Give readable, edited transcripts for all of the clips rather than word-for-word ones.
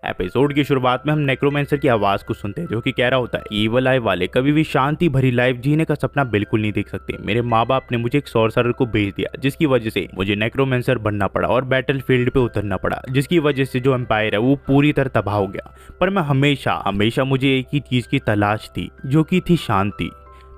Episode की शुरुआत में हम नेक्रोमेंसर की आवाज को सुनते हैं जो कि कह रहा होता है, ईवल आई वाले कभी भी शांति भरी लाइफ जीने का सपना बिल्कुल नहीं देख सकते। मेरे माँ बाप ने मुझे एक सॉर्सरर को भेज दिया जिसकी वजह से मुझे नेक्रोमेंसर बनना पड़ा और बैटल फील्ड पे उतरना पड़ा, जिसकी वजह से जो एम्पायर है वो पूरी तरह तबाह हो गया। पर मैं हमेशा हमेशा मुझे एक ही चीज की तलाश थी जो कि थी शांति।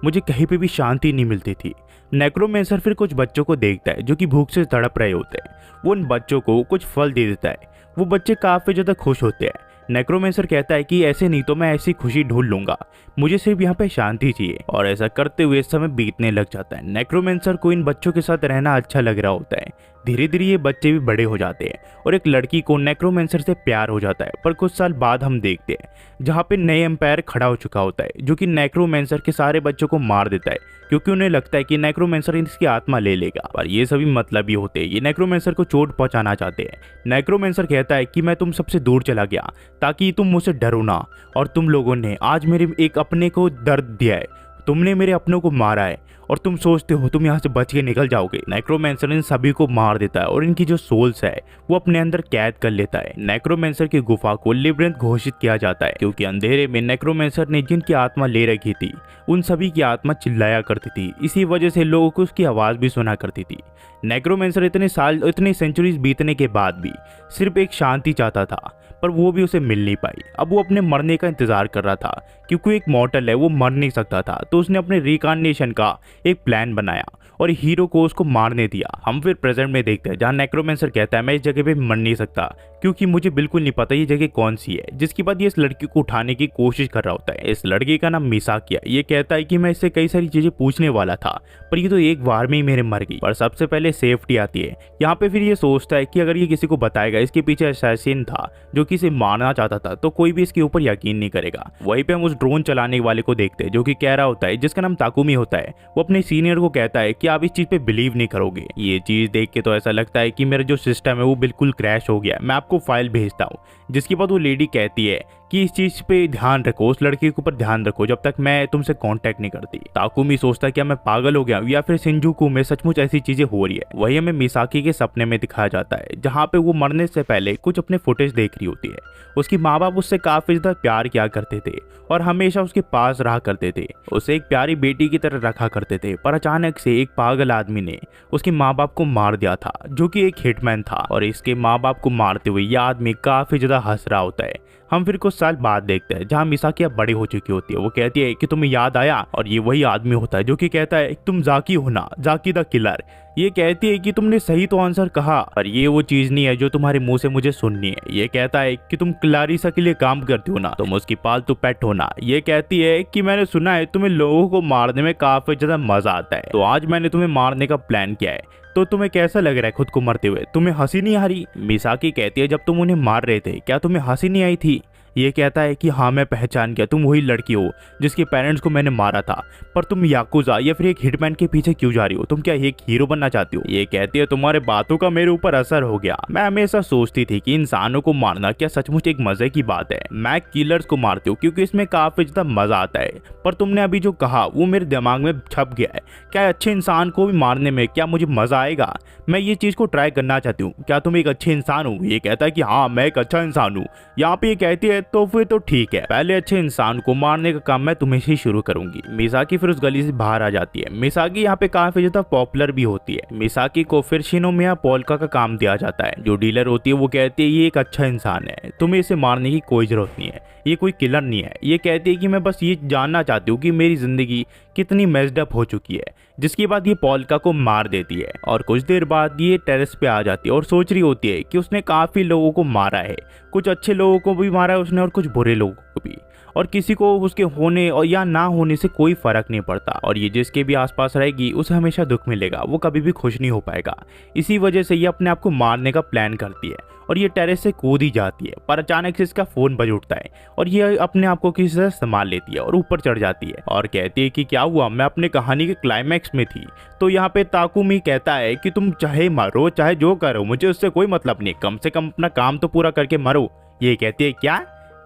मुझे कहीं पे भी शांति नहीं मिलती थी। नेक्रोमेंसर फिर कुछ बच्चों को देखता है जो कि भूख से तड़प रहे होते हैं। वो उन बच्चों को कुछ फल दे देता है। वो बच्चे काफी ज्यादा खुश होते हैं। नेक्रोमेंसर कहता है कि ऐसे नहीं तो मैं ऐसी खुशी ढूंढ लूंगा, मुझे सिर्फ यहाँ पे शांति चाहिए। और ऐसा करते हुए समय बीतने लग जाता है। नेक्रोमेंसर को इन बच्चों के साथ रहना अच्छा लग रहा होता है। धीरे धीरे ये बच्चे भी बड़े हो जाते हैं और एक लड़की को नेक्रोमेंसर से प्यार हो जाता है। पर कुछ साल बाद हम देखते हैं जहाँ पे नए एम्पायर खड़ा हो चुका होता है जो कि नेक्रोमेंसर के सारे बच्चों को मार देता है, क्योंकि उन्हें लगता है कि नेक्रोमेंसर इसकी आत्मा ले लेगा। पर ये सभी मतलबी होते हैं। ये नेक्रोमेंसर को चोट पहुंचाना चाहते हैं। नेक्रोमेंसर कहता है कि मैं तुम सबसे दूर चला गया ताकि तुम मुझसे डरो ना, और तुम लोगों ने आज मेरे एक अपने को दर्द दिया है। तुमने मेरे अपनों को मारा है और तुम सोचते हो तुम यहाँ से बच के निकल जाओगे। नेक्रोमेंसर इन सभी को मार देता है और इनकी जो सोल्स है वो अपने अंदर कैद कर लेता है। नेक्रोमेंसर की गुफा को लिब्रेंथ घोषित किया जाता है क्योंकि अंधेरे में नेक्रोमेंसर ने जिनकी आत्मा ले रखी थी उन सभी की आत्मा चिल्लाया करती थी। इसी वजह से लोगों को उसकी आवाज भी सुना करती थी। नेक्रोमेंसर इतने सेंचुरीज बीतने के बाद भी सिर्फ एक शांति चाहता था, पर वो भी उसे मिल नहीं पाई। अब वो अपने मरने का इंतजार कर रहा था क्योंकि एक मॉर्टल है वो मर नहीं सकता था। तो उसने अपने रिकार्नेशन का एक प्लान बनाया और हीरो को उसको मारने दिया। हम फिर प्रेजेंट में देखते हैं जहाँ नेक्रोमेंसर कहता है मैं इस जगह पे मर नहीं सकता क्योंकि मुझे बिल्कुल नहीं पता ये जगह कौन सी है। जिसके बाद ये इस लड़की को उठाने की कोशिश कर रहा होता है। इस लड़की का नाम मिसाकी है। ये कहता है कि मैं इससे कई सारी चीजें पूछने वाला था पर ये तो एक बार में ही मेरे मर गई। पर सबसे पहले सेफ्टी आती है। यहाँ पे फिर ये सोचता है कि अगर ये किसी को बताएगा इसके पीछे असैसिन था जो कि इसे मारना चाहता था तो कोई भी इसके ऊपर यकीन नहीं करेगा। वहीं पे हम उस ड्रोन चलाने वाले को देखते हैं जो कि कह रहा होता है, जिसका नाम ताकुमी होता है। वो अपने सीनियर को कहता है कि आप इस चीज पे बिलीव नहीं करोगे। ये चीज देख के तो ऐसा लगता है कि मेरा जो सिस्टम है वो बिल्कुल क्रैश हो गया, मैं आपको फाइल भेजता हूँ। जिसके बाद वो लेडी कहती है कि इस चीज पे ध्यान रखो, उस लड़की के ऊपर ध्यान रखो जब तक मैं तुमसे कांटेक्ट नहीं करती। ताकुमी सोचता है क्या मैं पागल हो गया या फिर शिंजुकू में सचमुच ऐसी चीजें हो रही है। वही हमें मिसाकी के सपने में दिखाया जाता है जहाँ पे वो मरने से पहले कुछ अपने फुटेज देख रही होती है। उसकी माँ बाप उससे काफी ज्यादा प्यार किया करते थे और हमेशा उसके पास रहा करते थे, उसे एक प्यारी बेटी की तरह रखा करते थे। पर अचानक से एक पागल आदमी ने उसके माँ बाप को मार दिया था जो कि एक हिटमैन था, और इसके माँ बाप को मारते हुए यह आदमी काफी ज्यादा हंस रहा होता है। हम फिर कुछ साल बाद देखते हैं जहाँ मिसाकी अब बड़ी हो चुकी होती है। वो कहती है कि तुम्हें याद आया, और ये वही आदमी होता है जो कि कहता है तुम जाकी हो ना, जाकी द किलर। ये कहती है कि तुमने सही तो आंसर कहा, पर ये वो चीज नहीं है जो तुम्हारे मुंह से मुझे सुननी है। ये कहता है कि तुम क्लारिसा के लिए काम करती हो ना, तुम उसकी पालतू पेट हो ना। ये कहती है कि मैंने सुना है तुम्हें लोगों को मारने में काफी ज्यादा मजा आता है, तो आज मैंने तुम्हें मारने का प्लान किया है, तो तुम्हें कैसा लग रहा है खुद को मरते हुए, तुम्हें हंसी नहीं आ रही? मिसाकी कहती है जब तुम उन्हें मार रहे थे क्या तुम्हें हंसी नहीं आई थी? ये कहता है कि हाँ मैं पहचान गया, तुम वही लड़की हो जिसके पेरेंट्स को मैंने मारा था, पर तुम याकुजा या फिर एक हिटमैन के पीछे क्यों जा रही हो? तुम क्या एक हीरो बनना चाहती हो? ये कहती है तुम्हारे बातों का मेरे ऊपर असर हो गया। मैं हमेशा सोचती थी कि इंसानों को मारना क्या सचमुच एक मजे की बात है। मैं किलर्स को मारती हूँ क्योंकि इसमें काफी ज्यादा मजा आता है, पर तुमने अभी जो कहा वो मेरे दिमाग में छप गया है। क्या अच्छे इंसान को भी मारने में क्या मुझे मजा आएगा? मैं ये चीज को ट्राई करना चाहती हूँ। क्या तुम एक अच्छे इंसान हो? ये कहता है कि हाँ मैं एक अच्छा इंसान हूँ। यहाँ पे ये कहती है तो फिर तो ठीक है, पहले अच्छे इंसान को मारने का काम मैं तुम्हें से शुरू करूंगी। मिसाकी फिर उस गली से बाहर आ जाती है। मिसाकी यहाँ पे काफी ज्यादा पॉपुलर भी होती है। मिसाकी को फिर शिनोमिया पोल्का का काम दिया जाता है। जो डीलर होती है वो कहती है ये एक अच्छा इंसान है, तुम्हें इसे मारने की कोई जरूरत नहीं है, ये कोई किलर नहीं है। ये कहती है कि मैं बस ये जानना चाहती हूँ कि मेरी जिंदगी कितनी मेस्ड अप हो चुकी है। जिसके बाद ये पोल्का को मार देती है और कुछ देर बाद ये टेरेस पे आ जाती है और सोच रही होती है कि उसने काफी लोगों को मारा है, कुछ अच्छे लोगों को भी मारा है उसने और कुछ बुरे लोगों को भी, और किसी को उसके होने और या ना होने से कोई फर्क नहीं पड़ता। और ये जिसके भी आसपास रहेगी उसे हमेशा दुख मिलेगा, वो कभी भी खुश नहीं हो पाएगा। इसी वजह से ये अपने आप को मारने का प्लान करती है और ये टेरेस से कूद ही जाती है। पर अचानक से इसका फोन बज उठता है और ये अपने आप को किसी तरह संभाल लेती है और ऊपर चढ़ जाती है और कहती है कि क्या हुआ, मैं अपने कहानी के क्लाइमैक्स में थी। तो यहाँ पे ताकुमी कहता है कि तुम चाहे मरो चाहे जो करो, मुझे उससे कोई मतलब नहीं, कम से कम अपना काम तो पूरा करके मरो। ये कहती है क्या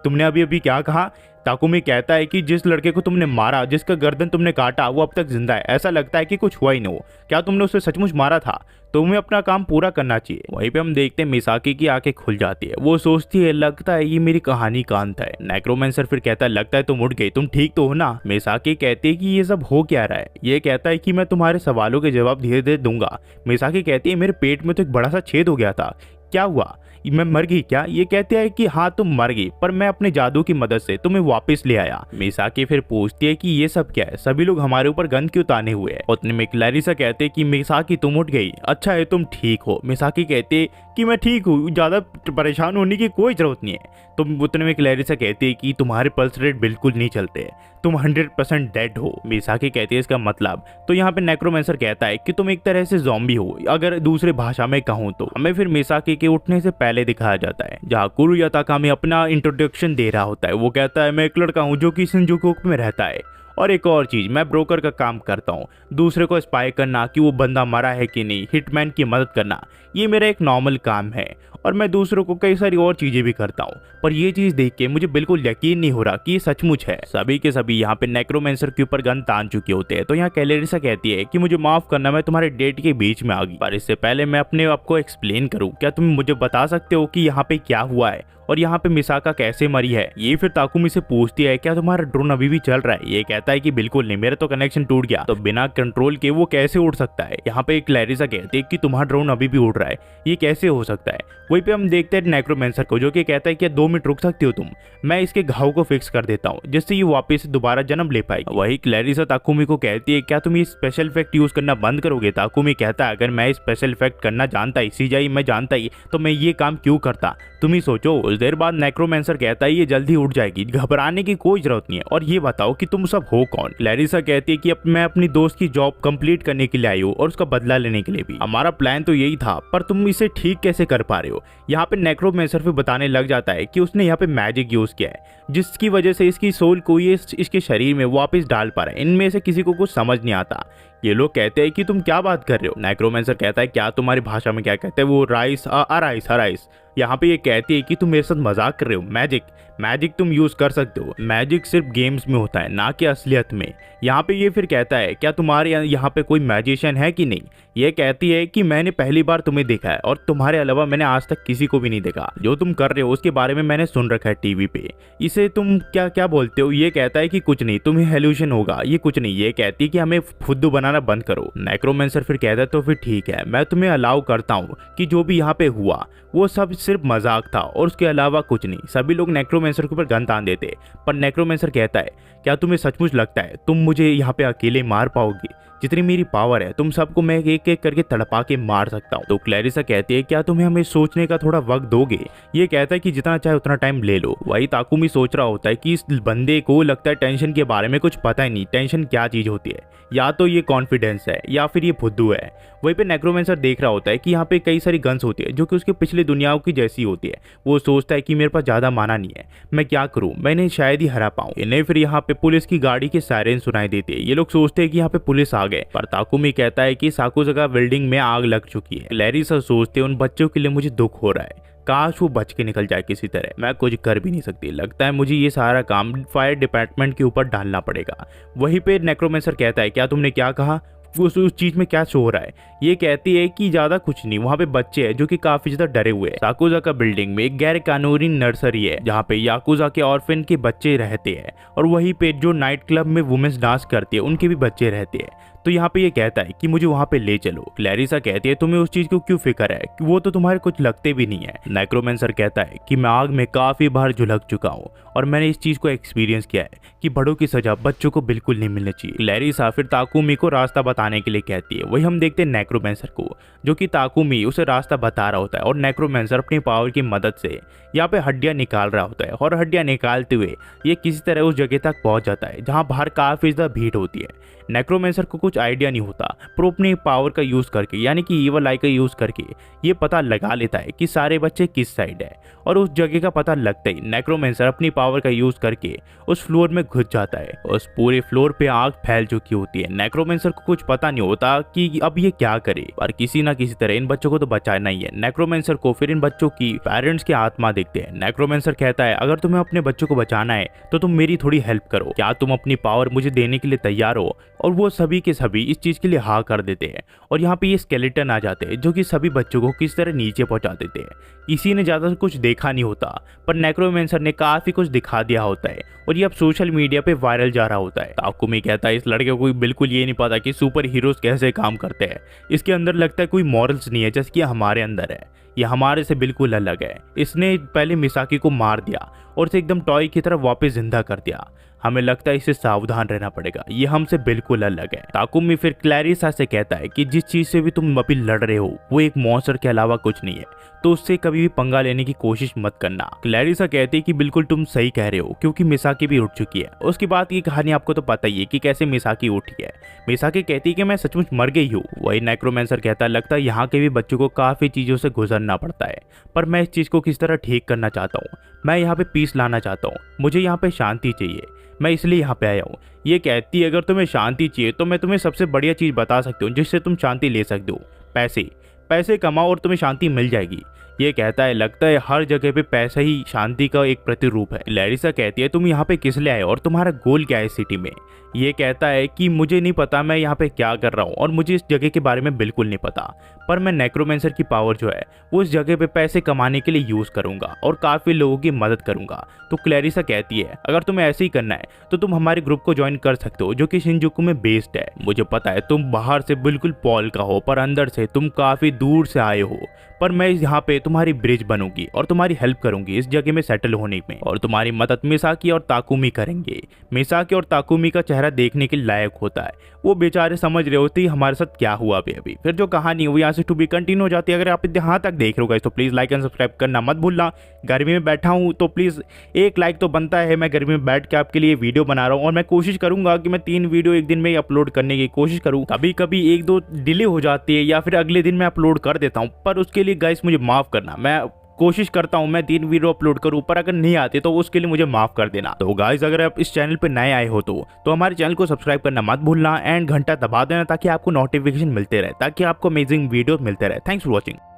तुमने अभी अभी क्या कहा? ताकुमी कहता है कि जिस लड़के को तुमने मारा, जिसका गर्दन तुमने काटा, वो अब तक जिंदा है। ऐसा लगता है कि कुछ हुआ ही नहीं हो। क्या तुमने उसे सचमुच मारा था? तुम्हें अपना काम पूरा करना चाहिए। वहीं पे हम देखते हैं मिसाकी की आंखें खुल जाती है। वो सोचती है लगता है ये मेरी कहानी का अंत है। नेक्रोमेंसर फिर कहता है लगता है तुम उठ गई, तुम ठीक तो हो ना? मिसाकी कहती है कि ये सब हो क्या रहा है? ये कहता है कि मैं तुम्हारे सवालों के जवाब धीरे धीरे दूंगा। मिसाकी कहती है मेरे पेट में तो एक बड़ा सा छेद हो गया था, क्या हुआ? मैं मर गई क्या? ये कहते हैं कि हाँ तुम मर गई, पर मैं अपने जादू की मदद से तुम्हें वापस ले आया। मिसाकी फिर पूछती है कि ये सब क्या है? सभी लोग हमारे ऊपर गन क्यों ताने हुए हैं? उतने में क्लैरिसा कहते हैं कि मिसाकी तुम उठ गई, अच्छा है तुम ठीक हो। मिसाकी कहते है कि मैं ठीक हूँ, ज्यादा परेशान होने की कोई जरूरत नहीं है। तुम उतने में क्लैरिसा कहती है कि तुम्हारे पल्स रेट बिल्कुल नहीं चलते, तुम 100% डेड हो। मिसाकी कहती है इसका मतलब? तो यहाँ पे नेक्रोमेंसर कहता है कि तुम एक तरह से ज़ॉम्बी हो, अगर दूसरे भाषा में कहूँ तो। हमें फिर मिसाकी के उठने से पहले दिखाया जाता है जहाँ कुरुया ताकामी अपना इंट्रोडक्शन दे रहा होता है। वो कहता है मैं एक लड़का हूँ जो कि शिनजुकु में रहता है, और एक और चीज, मैं ब्रोकर का काम करता हूँ। दूसरे को स्पाई करना कि वो बंदा मरा है कि नहीं, हिटमैन की मदद करना, ये मेरा एक नॉर्मल काम है। और मैं दूसरों को कई सारी और चीजें भी करता हूँ, पर ये चीज देख के मुझे बिल्कुल यकीन नहीं हो रहा कि ये सचमुच है। सभी के सभी यहाँ पे नेक्रोमेंसर के ऊपर गन तान चुके होते हैं। तो यहाँ क्लैरिसा कहती है कि मुझे माफ करना, मैं तुम्हारे डेट के बीच में आ गई, पर इससे पहले मैं अपने आप को एक्सप्लेन करूँ, क्या तुम मुझे बता सकते हो कि यहाँ पे क्या हुआ है और यहाँ पे मिसाका कैसे मरी है? ये फिर ताकुमी से पूछती है क्या तुम्हारा ड्रोन अभी भी चल रहा है? ये कहता है कि बिल्कुल नहीं, मेरा तो कनेक्शन टूट गया, तो बिना कंट्रोल के वो कैसे उड़ सकता है? यहाँ पे क्लैरिसा कहती है कि तुम्हारा ड्रोन अभी भी उड़ रहा है, ये कैसे हो सकता है? वहीं पे हम देखते हैं नेक्रोमेंसर को, जो कि कहता है कि 2 मिनट रुक सकती हो तुम, मैं इसके घाव को फिक्स कर देता हूँ जिससे ये वापस दोबारा जन्म ले पाएगी। वही क्लैरिसा ताकुमी को कहती है क्या तुम ये स्पेशल इफेक्ट यूज करना बंद करोगे? ताकुमी कहता है अगर मैं स्पेशल इफेक्ट करना जानता ही, सीजीआई मैं जानता ही, तो मैं ये काम क्यों करता, तुम ही सोचो। उस देर बाद नेक्रोमेंसर कहता है ये जल्दी उठ जाएगी, घबराने की कोई जरूरत नहीं है, और ये बताओ कि तुम सब हो कौन? क्लैरिसा कहती है कि अब मैं अपनी दोस्त की जॉब कंप्लीट करने के लिए आई हूँ और उसका बदला लेने के लिए भी। हमारा प्लान तो यही था, पर तुम इसे ठीक कैसे कर पा रहे हो? यहाँ पे नेक्रोमेंसर फिर बताने लग जाता है कि उसने यहाँ पे मैजिक यूज किया है जिसकी वजह से इसकी सोल को ये इसके शरीर में वापस डाल पा रहा है। इनमें से किसी को कुछ समझ नहीं आता। ये लोग कहते हैं कि तुम क्या बात कर रहे हो? नेक्रोमेंसर कहता है क्या तुम्हारी भाषा में क्या कहते हैं? वो राइस अराइस। यहाँ पे ये कहती है कि तुम मेरे साथ मजाक कर रहे हो। मैजिक तुम यूज कर सकते हो, मैजिक सिर्फ गेम्स में होता है ना कि असलियत में। यहाँ पे ये फिर कहता है क्या तुम्हारे यहाँ पे कोई मैजिशियन है कि नहीं? ये कहती है कि मैंने पहली बार तुम्हें देखा है और तुम्हारे अलावा मैंने आज तक किसी को भी नहीं देखा। जो तुम कर रहे हो उसके बारे में मैंने सुन रखा है टीवी पे, इसे तुम क्या क्या बोलते हो? ये कहता है कि कुछ नहीं, तुम्हें हेल्यूशन होगा, ये कुछ नहीं। ये कहती है कि हमें फुद्दू बनाना बंद करो। नेक्रोमेंसर फिर कहता है तो फिर ठीक है, मैं तुम्हें अलाउ करता हूँ कि जो भी यहाँ पे हुआ वो सब सिर्फ मजाक था और उसके अलावा कुछ नहीं। सभी लोग नेक्रोमेंसर के ऊपर गन तान देते, पर नेक्रोमेंसर कहता है क्या तुम्हें सचमुच लगता है तुम मुझे यहाँ पे अकेले मार पाओगे? जितनी मेरी पावर है तुम सबको मैं एक एक करके तड़पा के मार सकता हूँ। तो क्लैरिसा कहती है क्या तुम्हें हमें सोचने का थोड़ा वक्त दोगे? ये कहता है कि जितना चाहे उतना टाइम ले लो। वही ताकुमी सोच रहा होता है कि इस बंदे को लगता है टेंशन के बारे में कुछ पता ही नहीं, टेंशन क्या चीज होती है, या तो ये कॉन्फिडेंस है या फिर ये फुद्दू है। वहीं पे नेक्रोमेंसर देख रहा होता है कि यहाँ पे कई सारी गन्स होती है जो कि उसके पिछले दुनियाओं की जैसी होती है। वो सोचता है कि मेरे पास ज्यादा माना नहीं है, मैं क्या करूं, मैं इन्हें शायद ही हरा पाऊं। इन्हें फिर यहाँ पे पुलिस की गाड़ी के सायरन सुनाई देते हैं। ये लोग सोचते हैं कि यहाँ पे पुलिस आ गए, पर ताकुमी कहता है कि साकुजाका बिल्डिंग में आग लग चुकी है। क्लैरिसा सोचते हैं उन बच्चों के लिए मुझे दुख हो रहा है, काश वो बच के निकल जाए किसी तरह, मैं कुछ कर भी नहीं सकती। लगता है मुझे ये सारा काम फायर डिपार्टमेंट के ऊपर डालना पड़ेगा। वहीं पे नेक्रोमेंसर कहता है क्या तुमने क्या कहा? उस चीज में क्या शो हो रहा है? ये कहती है कि ज्यादा कुछ नहीं, वहाँ पे बच्चे हैं जो कि काफी ज्यादा डरे हुए हैं। साकुजाका बिल्डिंग में एक गैर कानूनी नर्सरी है जहाँ पे याकुजा के ऑर्फन के बच्चे रहते हैं, और वहीं पे जो नाइट क्लब में वुमेन्स डांस करती है उनके भी बच्चे रहते हैं। तो यहाँ पे ये कहता है कि मुझे वहाँ पे ले चलो। क्लैरिसा कहती है तुम्हें उस चीज को क्यों फिक्र है, कि वो तो तुम्हारे कुछ लगते भी नहीं है। नेक्रोमेंसर कहता है कि मैं आग में काफी बार झुलक चुका हूँ और मैंने इस चीज को एक्सपीरियंस किया है कि बड़ों की सजा बच्चों को बिल्कुल नहीं मिलनी चाहिए। क्लैरिसा फिर ताकुमी को रास्ता बताने के लिए कहती है। वही हम देखते हैं नेक्रोमेंसर को, जो कि ताकुमी उसे रास्ता बता रहा होता है, और नेक्रोमेंसर अपनी पावर की मदद से यहाँ पे हड्डियां निकाल रहा होता है, और हड्डियां निकालते हुए ये किसी तरह उस जगह तक पहुंच जाता है जहाँ बाहर काफी ज्यादा भीड़ होती है। नेक्रोमेंसर को कुछ कुछ आइडिया नहीं होता पर अपने पावर का यूज करके यानी कि ईवल आई का यूज करके ये पता लगा लेता है कि सारे बच्चे किस साइड है। और उस जगह का पता लगता ही नेक्रोमेंसर अपनी पावर का यूज करके उस फ्लोर में घुस जाता है। उस पूरे फ्लोर पे आग फैल चुकी होती है। नेक्रोमेंसर को कुछ पता नहीं होता कि अब ये क्या करे, पर किसी ना किसी तरह इन बच्चों को तो बचाना ही है। नेक्रोमेंसर को फिर इन बच्चों की पेरेंट्स की आत्मा देखते हैं। नेक्रोमेंसर कहता है अगर तुम्हें अपने बच्चों को बचाना है तो तुम मेरी थोड़ी हेल्प करो, क्या तुम अपनी पावर मुझे देने के लिए तैयार हो? और वो सभी के सभी इस चीज के लिए हाँ कर देते हैं। और यहाँ पे ये स्केलेटन आ जाते हैं जो कि सभी बच्चों को किस तरह नीचे पहुंचा देते हैं। किसी ने ज्यादा कुछ देखा नहीं होता पर नेक्रोमेंसर ने काफी कुछ दिखा दिया होता है और ये अब सोशल मीडिया पे वायरल जा रहा होता है। ताकुमी कहता है इस लड़के को बिल्कुल ये नहीं पता कि सुपर हीरोज कैसे काम करते हैं। इसके अंदर लगता है कोई मॉरल्स नहीं है जैसे कि हमारे अंदर है। ये हमारे से बिल्कुल अलग है। इसने पहले मिसाकी को मार दिया और इसे एकदम टॉय की तरफ वापस जिंदा कर दिया। हमें लगता है इसे सावधान रहना पड़ेगा, ये हमसे बिल्कुल अलग है। ताकुमी फिर क्लैरिसा से कहता है कि जिस चीज से भी तुम अभी लड़ रहे हो वो एक मॉन्स्टर के अलावा कुछ नहीं है, तो उससे कभी भी पंगा लेने की कोशिश मत करना। क्लैरिसा कहती है कि बिल्कुल तुम सही कह रहे हो क्योंकि मिसाकी भी उठ चुकी है। उसके बाद की कहानी आपको तो पता ही है कि कैसे मिसाकी उठी है। मिसाकी कहती है कि मैं सचमुच मर गई हूँ। वही नेक्रोमेंसर कहता है लगता है यहाँ के भी बच्चों को काफी चीजों से गुजरना पड़ता है, पर मैं इस चीज को किस तरह ठीक करना चाहता हूँ। मैं यहाँ पे पीस लाना चाहता हूँ, मुझे यहाँ पे शांति चाहिए, मैं इसलिए यहाँ पे आया हूँ। ये कहती है अगर तुम्हें शांति चाहिए तो मैं तुम्हें सबसे बढ़िया चीज बता सकती हूँ जिससे तुम शांति ले सकते हो। पैसे पैसे कमाओ और तुम्हें शांति मिल जाएगी। ये कहता है लगता है हर जगह पे पैसा ही शांति का एक प्रतिरूप है। क्लैरिसा कहती है तुम यहाँ पे किस लिए आए और तुम्हारा गोल क्या है सिटी में? ये कहता है कि मुझे नहीं पता मैं यहाँ पे क्या कर रहा हूँ और मुझे इस जगह के बारे में बिल्कुल नहीं पता, पर मैं नेक्रोमेंसर की पावर जो है वो इस जगह पे पैसे कमाने के लिए यूज करूंगा और काफी लोगों की मदद करूंगा। तो क्लैरिसा कहती है अगर तुम्हें ऐसे ही करना है तो तुम हमारे ग्रुप को ज्वाइन कर सकते हो जो कि शिनजुकू में बेस्ड है। मुझे पता है तुम बाहर से बिल्कुल पॉल का हो पर अंदर से तुम काफी दूर से आए हो, पर मैं यहाँ पे तुम्हारी ब्रिज बनूंगी और तुम्हारी हेल्प करूंगी इस जगह में सेटल होने में, और तुम्हारी मदद मिसाकी और ताकुमी करेंगे। मिसाकी और ताकुमी का चेहरा देखने के लायक होता है। वो बेचारे समझ रहे होते हमारे साथ क्या हुआ अभी। फिर जो कहानी है वो यहाँ से टू बी कंटिन्यू हो जाती है। अगर आप यहाँ तक देख रहे हो गाइस तो प्लीज लाइक एंड सब्सक्राइब करना मत भूलना। गर्मी में बैठा हूँ तो प्लीज एक लाइक तो बनता है। मैं गर्मी में बैठ के आपके लिए वीडियो बना रहा हूँ और मैं कोशिश करूंगा कि मैं 3 वीडियो एक दिन में अपलोड करने की कोशिश करूँ। कभी कभी 1-2 डिले हो जाती है या फिर अगले दिन मैं अपलोड कर देता हूँ, पर उसके लिए गाइस मुझे माफ करना। मैं कोशिश करता हूं मैं 3 वीडियो अपलोड करूं, पर अगर नहीं आते तो उसके लिए मुझे माफ कर देना। तो गाइस अगर आप इस चैनल पे नए आए हो तो हमारे चैनल को सब्सक्राइब करना मत भूलना एंड घंटा दबा देना ताकि आपको नोटिफिकेशन मिलते रहे, ताकि आपको अमेजिंग वीडियो मिलते रहे। Thanks for watching.